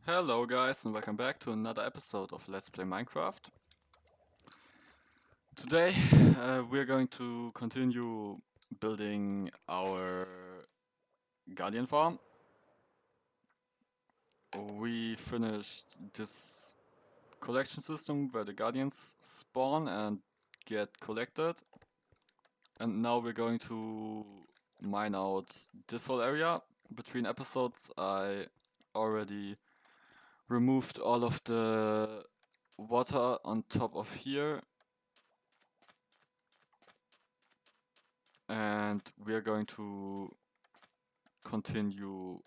Hello guys and welcome back to another episode of Let's Play Minecraft. Today we're going to continue building our Guardian farm. We finished this collection system where the Guardians spawn and get collected. And now we're going to mine out this whole area. Between episodes I already removed all of the water on top of here. And we are going to continue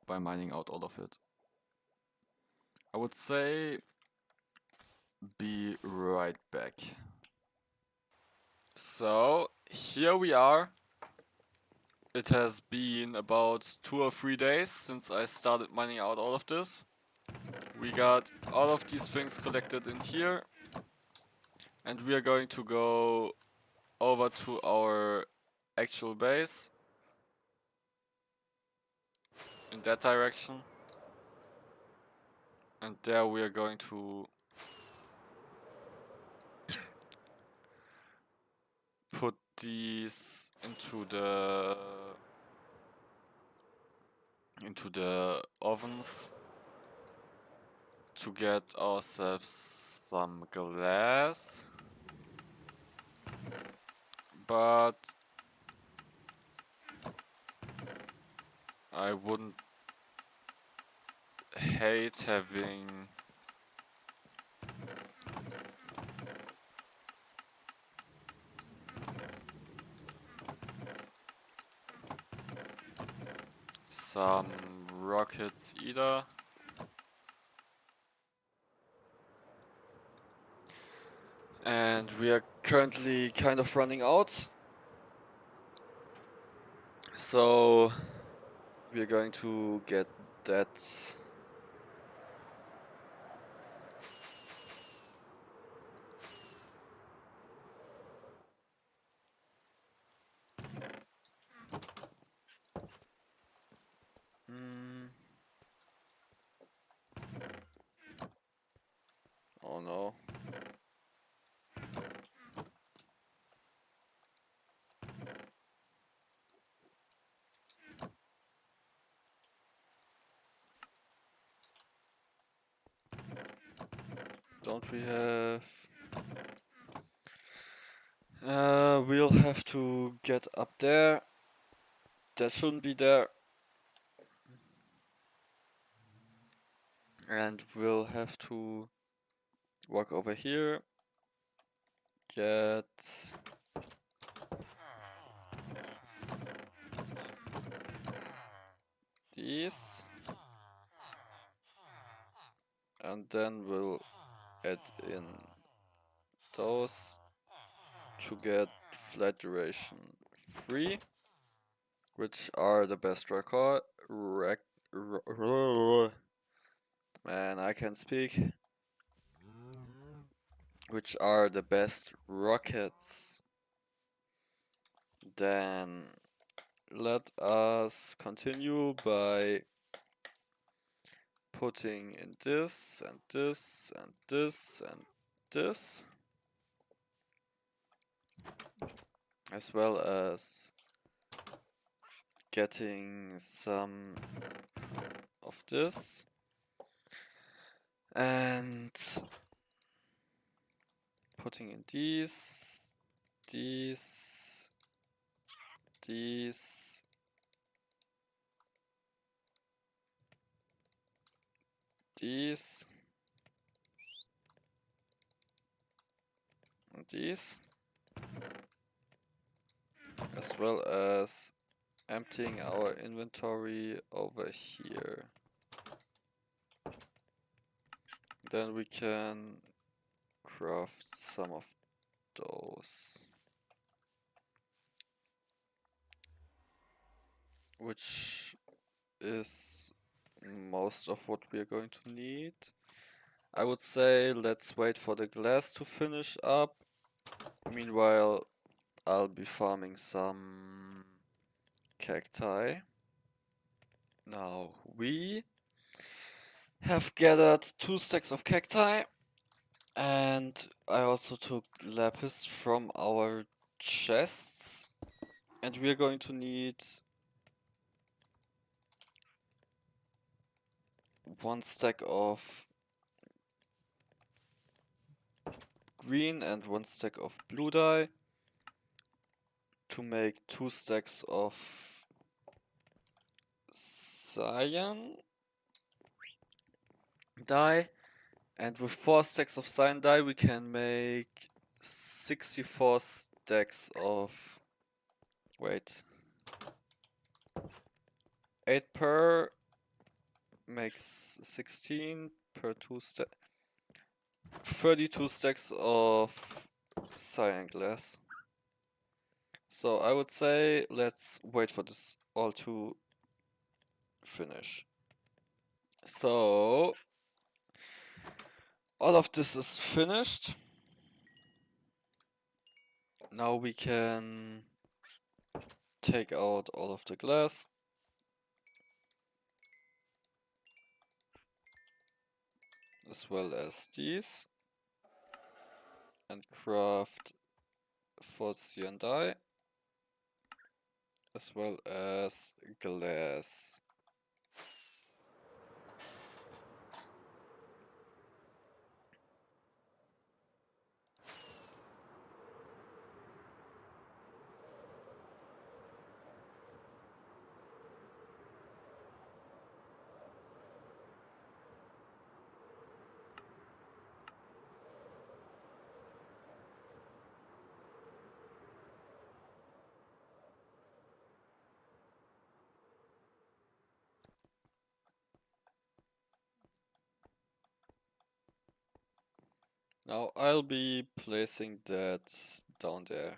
by mining out all of it. I would say be right back. So here we are. It has been about 2 or 3 days since I started mining out all of this. We got all of these things collected in here, and we are going to go over to our actual base in that direction, and there we are going to put these into the ovens to get ourselves some glass, but I wouldn't hate having some rockets either. And we are currently kind of running out, so we are going to get that oh no. Don't we have... we'll have to get up there. That shouldn't be there. And we'll have to walk over here. Get... these. And then we'll add in those to get flat duration 3, which are the best record. Man, I can speak. Which are the best rockets. Then let us continue by putting in this and this and this and this, as well as getting some of this and putting in these, these, these, these, and these, as well as emptying our inventory over here. Then we can craft some of those, which is most of what we are going to need. I would say let's wait for the glass to finish up. Meanwhile, I'll be farming some cacti. Now, we have gathered 2 stacks of cacti, and I also took lapis from our chests, and we're going to need 1 stack of green and 1 stack of blue dye to make 2 stacks of cyan dye, and with 4 stacks of cyan dye we can make 64 stacks of, wait, 8 per makes 16 per 2 stack, 32 stacks of cyan glass. So I would say let's wait for this all to finish. So all of this is finished. Now we can take out all of the glass. As well as these. And craft 4 cyan dye. As well as glass. Now I'll be placing that down there.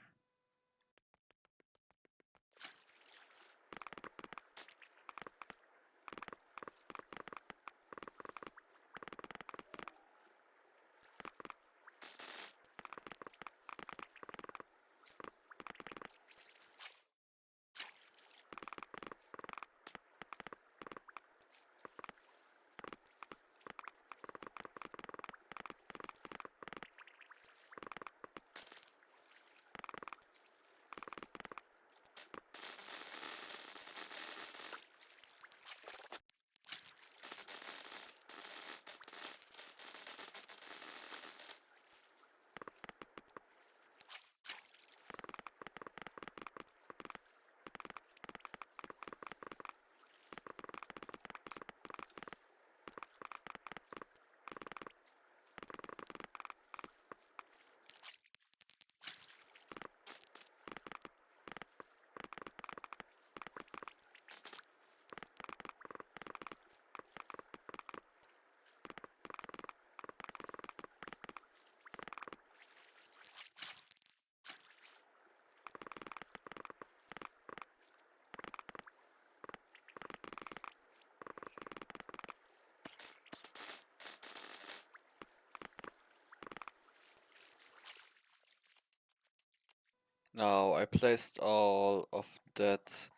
Now I placed all of that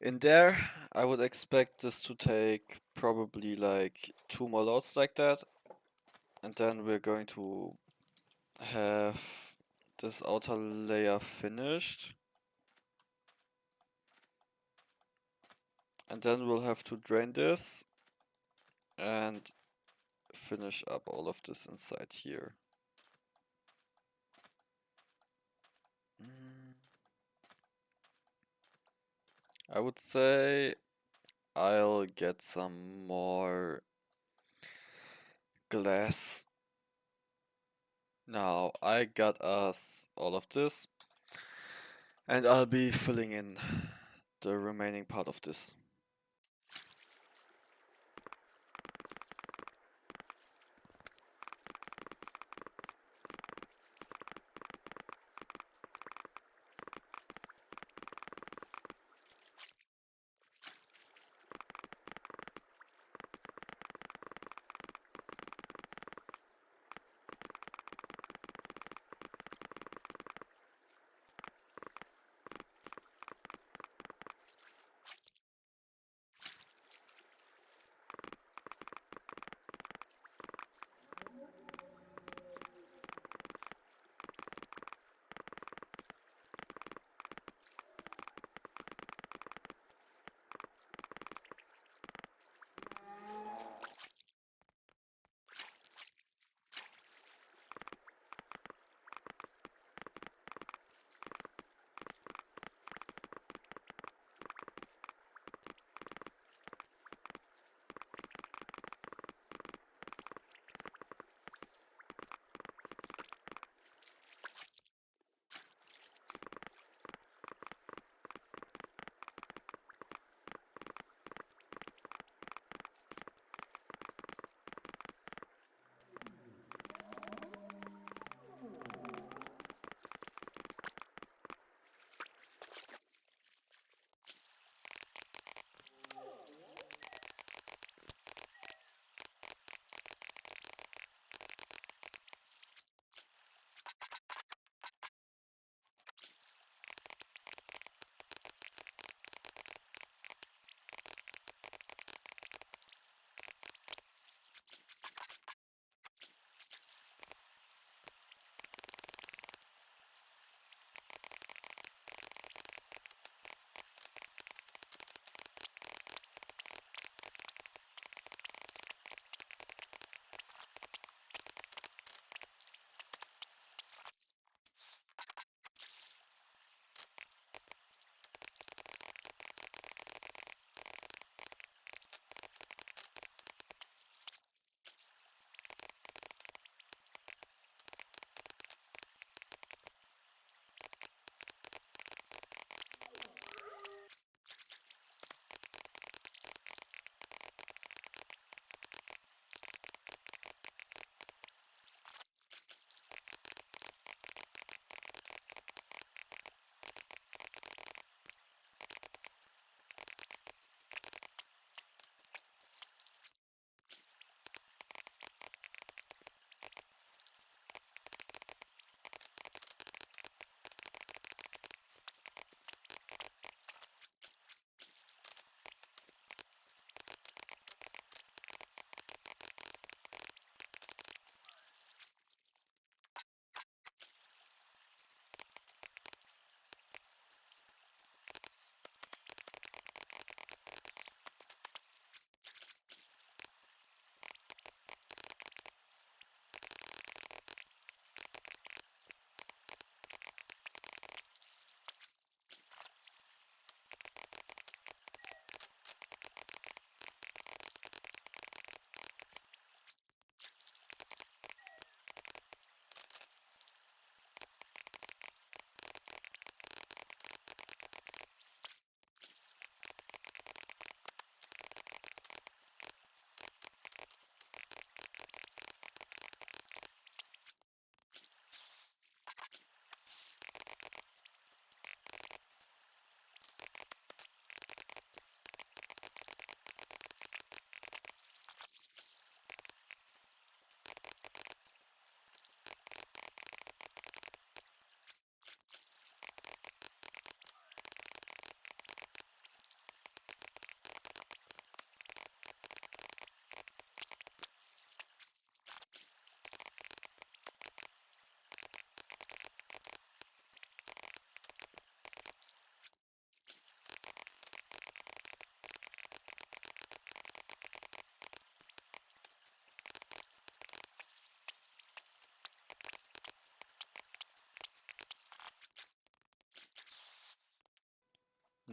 in there. I would expect this to take probably like 2 more loads like that. And then we're going to have this outer layer finished. And then we'll have to drain this and finish up all of this inside here. I would say I'll get some more glass. Now I got us all of this, and I'll be filling in the remaining part of this.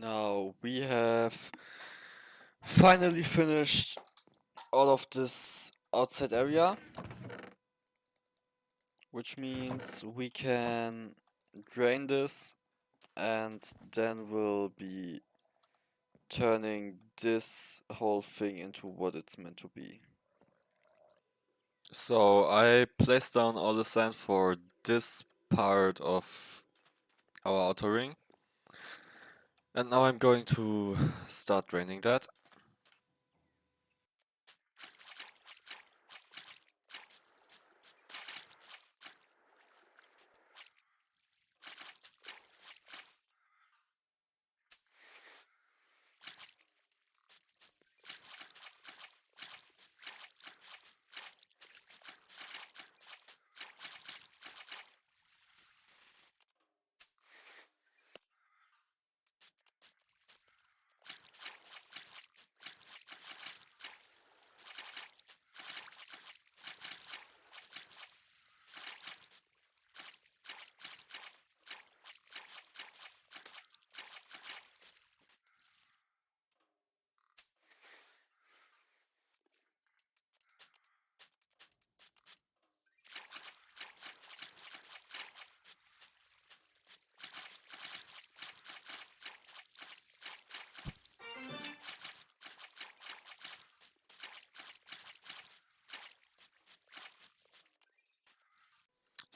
Now we have finally finished all of this outside area, which means we can drain this and then we'll be turning this whole thing into what it's meant to be. So I placed down all the sand for this part of our outer ring. And now I'm going to start draining that.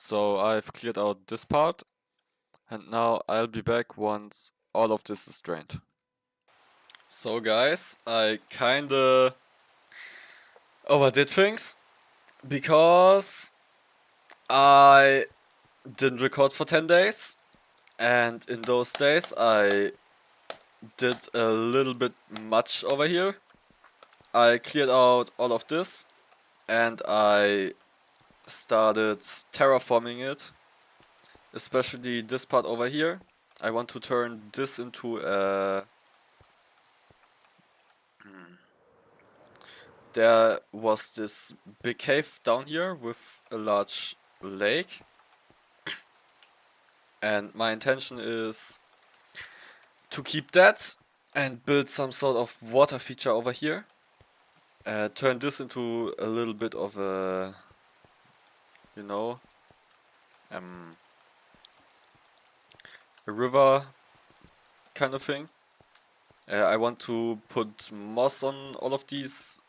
So I've cleared out this part, and now I'll be back once all of this is drained. So guys, I kinda overdid things because I didn't record for 10 days, and in those days I did a little bit much over here. I cleared out all of this and I started terraforming it, especially this part over here. I want to turn this into a... There was this big cave down here with a large lake, and my intention is to keep that and build some sort of water feature over here. Turn this into a little bit of a, you know, a river kind of thing. I want to put moss on all of these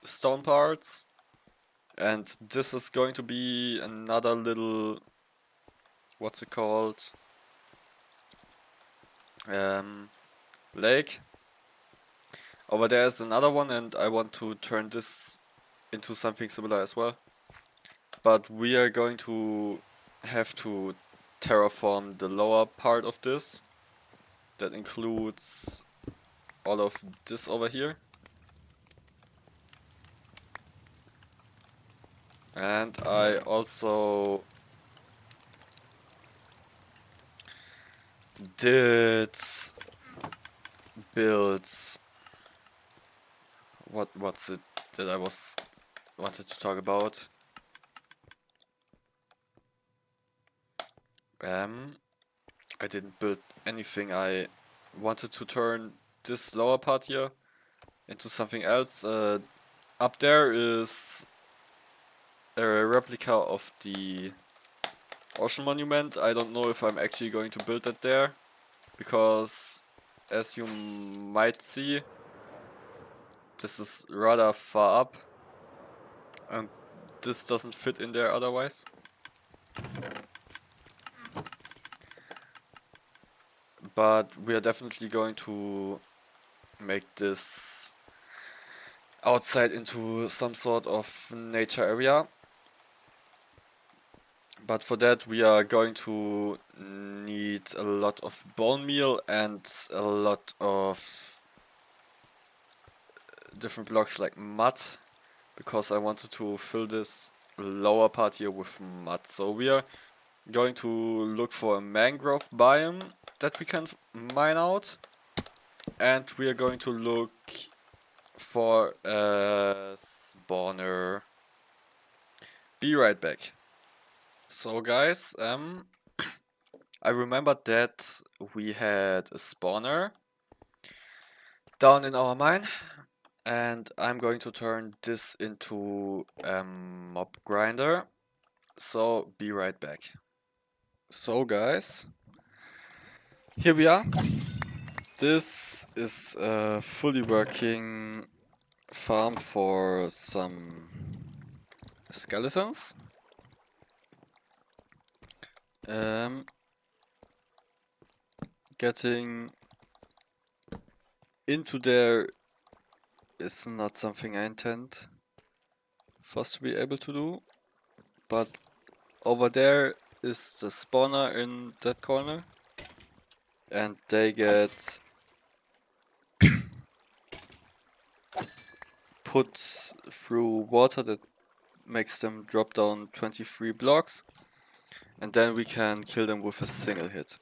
stone parts, and this is going to be another little, what's it called, lake. Over there is another one, and I want to turn this into something similar as well. But we are going to have to terraform the lower part of this. That includes all of this over here. And I also did build... What's it that I wanted to talk about? I didn't build anything. I wanted to turn this lower part here into something else. Up there is a replica of the Ocean Monument. I don't know if I'm actually going to build that there, because as you might see, this is rather far up and this doesn't fit in there otherwise. But we are definitely going to make this outside into some sort of nature area. But for that we are going to need a lot of bone meal and a lot of different blocks like mud, because I wanted to fill this lower part here with mud. So we are going to look for a mangrove biome that we can mine out, and we are going to look for a spawner. Be right back. So guys, I remember that we had a spawner down in our mine, and I'm going to turn this into a mob grinder. So be right back. So guys, here we are. This is a fully working farm for some skeletons. Getting into there is not something I intend for us to be able to do, but over there is the spawner in that corner, and they get put through water that makes them drop down 23 blocks, and then we can kill them with a single hit.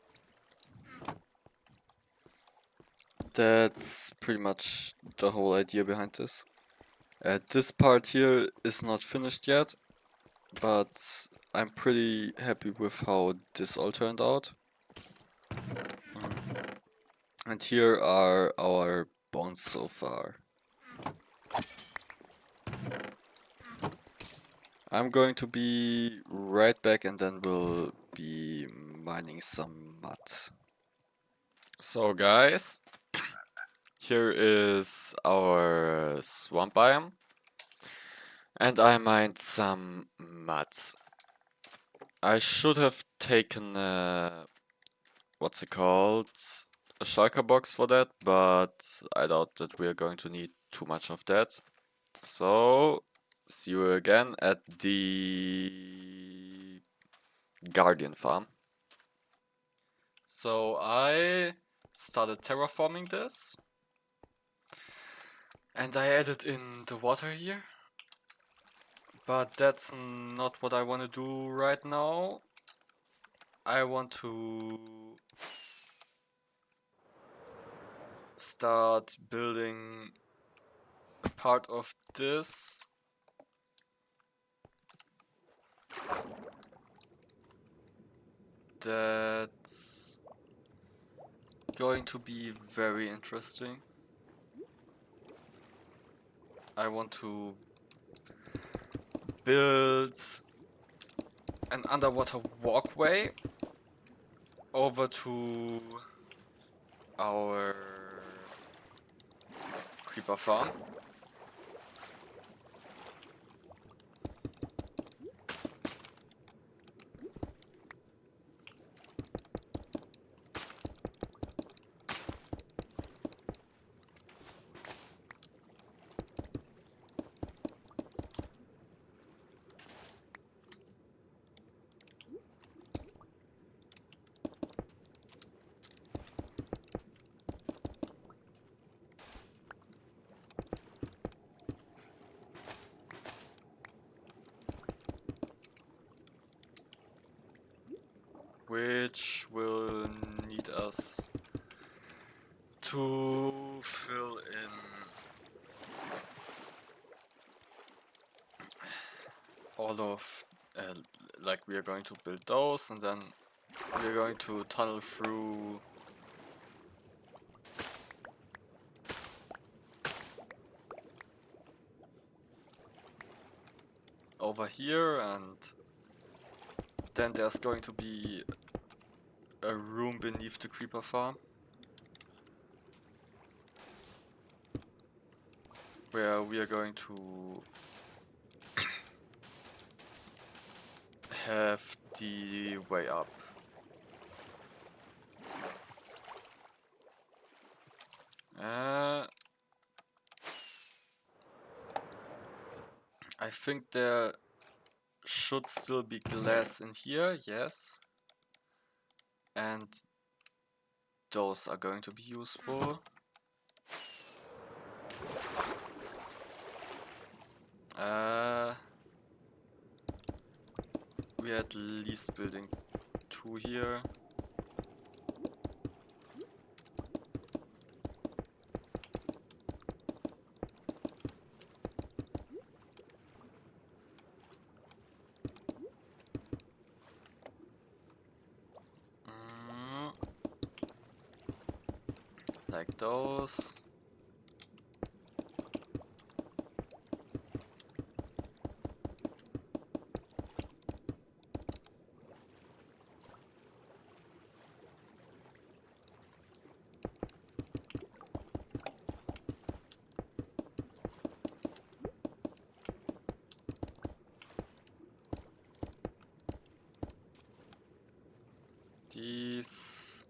That's pretty much the whole idea behind this. This part here is not finished yet, but I'm pretty happy with how this all turned out. And here are our bones so far. I'm going to be right back and then we'll be mining some mud. So guys, here is our swamp biome. And I mined some mud. I should have taken what's it called? A shulker box for that, but I doubt that we are going to need too much of that. So, see you again at the Guardian farm. So I started terraforming this, and I added in the water here, but that's not what I want to do right now. I want to start building a part of this. That's going to be very interesting. I want to build an underwater walkway over to our creeper farm. Which will need us to fill in all of, like we are going to build those, and then we are going to tunnel through over here, and then there's going to be a room beneath the creeper farm where we are going to have the way up. I think there should still be glass in here, yes. And those are going to be useful. We are at least building 2 here. like those. These.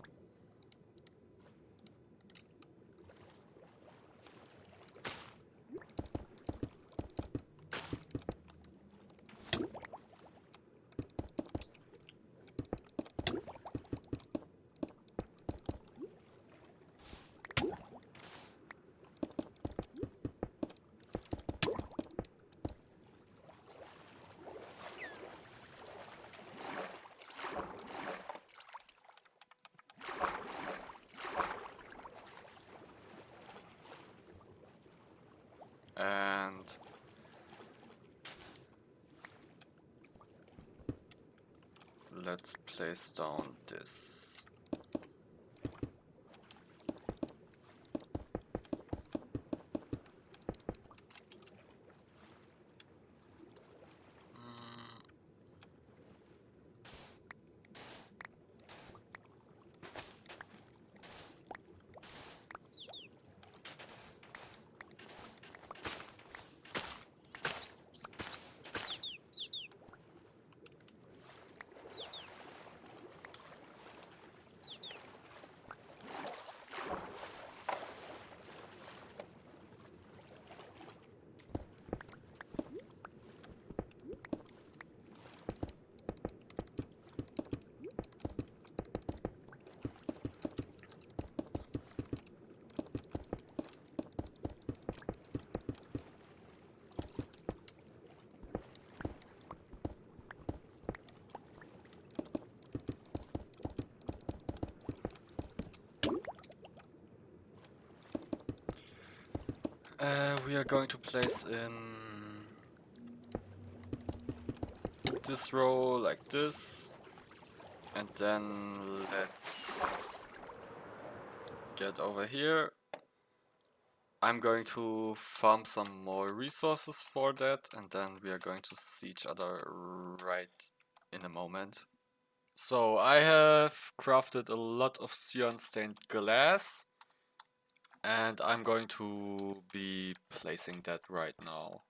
And let's place down this. We are going to place in this row like this, and then let's get over here. I'm going to farm some more resources for that, and then we are going to see each other right in a moment. So I have crafted a lot of cyan stained glass, and I'm going to be placing that right now.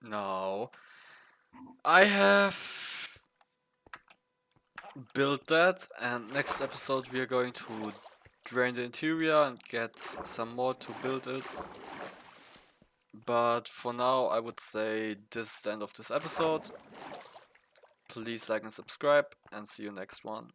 Now, I have built that, and next episode we are going to drain the interior and get some more to build it. But for now, I would say this is the end of this episode. Please like and subscribe, and see you next one.